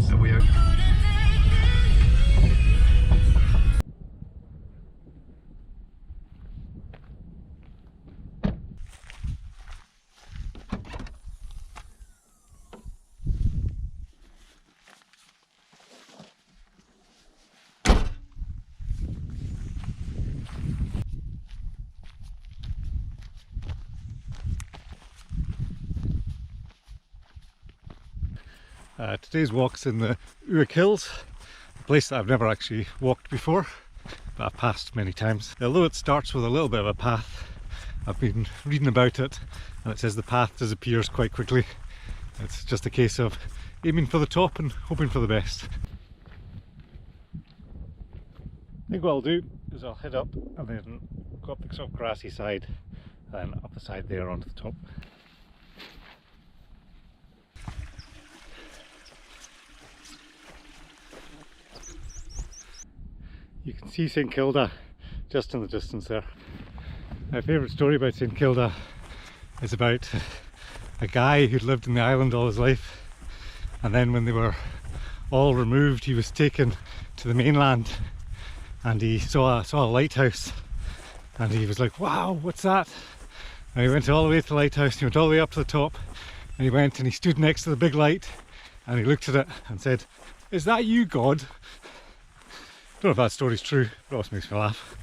that we are. Today's walk's in the Uig Hills, a place that I've never actually walked before, but I've passed many times. Although it starts with a little bit of a path, I've been reading about it and it says the path disappears quite quickly. It's just a case of aiming for the top and hoping for the best. I think what I'll do is I'll head up and then go up the sort of grassy side and then up the side there onto the top. You can see St Kilda just in the distance there. My favourite story about St Kilda is about a guy who'd lived in the island all his life, and then when they were all removed he was taken to the mainland and he saw a lighthouse and he was like, wow, what's that? And he went all the way to the lighthouse, he went all the way up to the top, and he went and he stood next to the big light and he looked at it and said, is that you, God? I don't know if that story's true, but it always makes me laugh.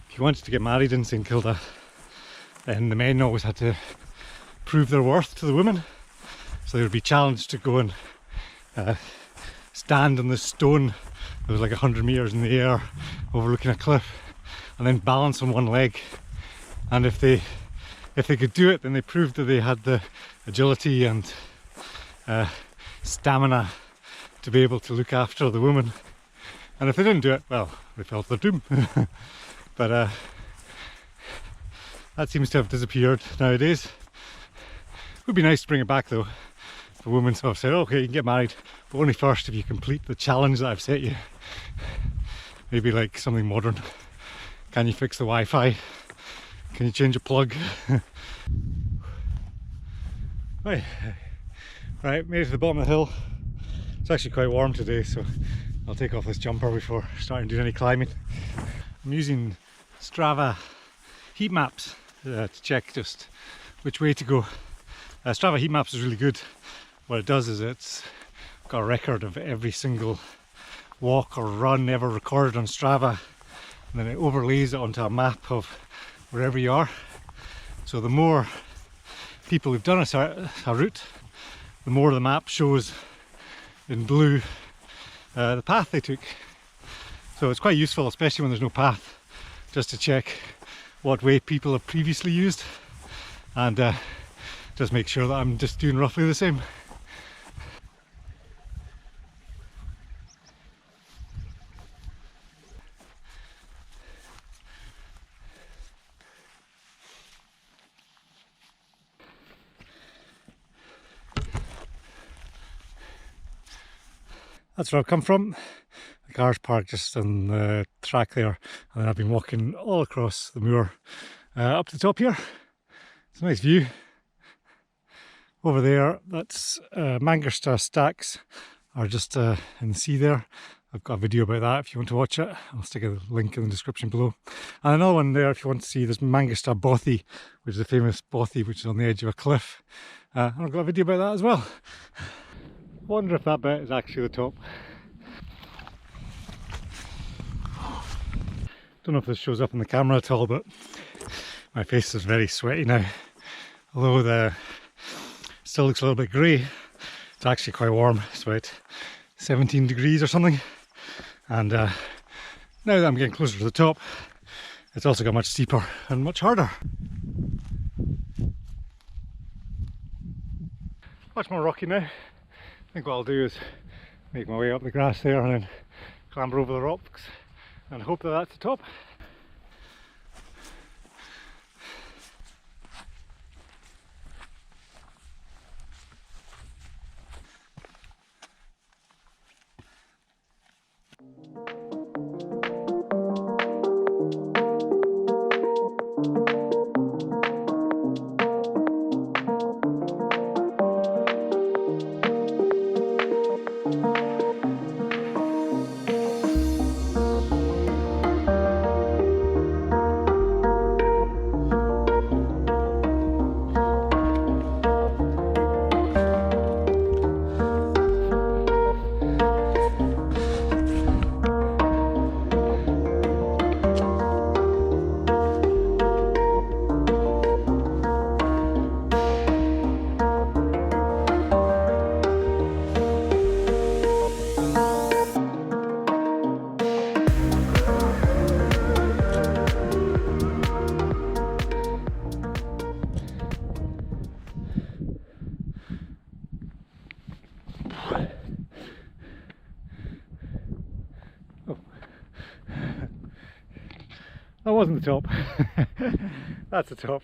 If you wanted to get married in St Kilda, then the men always had to prove their worth to the women. So they would be challenged to go and stand on this stone that was like 100 metres in the air overlooking a cliff and then balance on one leg. And if they could do it, then they proved that they had the agility and stamina to be able to look after the woman, and if they didn't do it, well, they fell to their doom. But that seems to have disappeared nowadays. It would be nice to bring it back though. If a woman sort of said, okay, you can get married, but only first if you complete the challenge that I've set you. Maybe like something modern. Can you fix the Wi-Fi? Can you change a plug? Right, made it to the bottom of the hill. It's actually quite warm today, so I'll take off this jumper before starting doing any climbing. I'm using Strava heat maps to check just which way to go. Strava heat maps is really good. What it does is it's got a record of every single walk or run ever recorded on Strava, and then it overlays it onto a map of wherever you are. So the more people who've done a route, the more the map shows in blue the path they took. So it's quite useful, especially when there's no path, just to check what way people have previously used and just make sure that I'm just doing roughly the same. That's where I've come from. The car's parked just on the track there, and then I've been walking all across the moor up to the top here. It's a nice view. Over there, that's Manchester Stacks are just in the sea there. I've got a video about that if you want to watch it. I'll stick a link in the description below. And another one there if you want to see, there's Manchester Bothy, which is a famous bothy which is on the edge of a cliff. And I've got a video about that as well. I wonder if that bit is actually the top. Don't know if this shows up on the camera at all, but my face is very sweaty now. Although the still looks a little bit grey, it's actually quite warm. It's about 17 degrees or something. And now that I'm getting closer to the top, it's also got much steeper and much harder. Much more rocky now. I think what I'll do is make my way up the grass there and then clamber over the rocks and hope that that's the top. That wasn't the top. That's the top.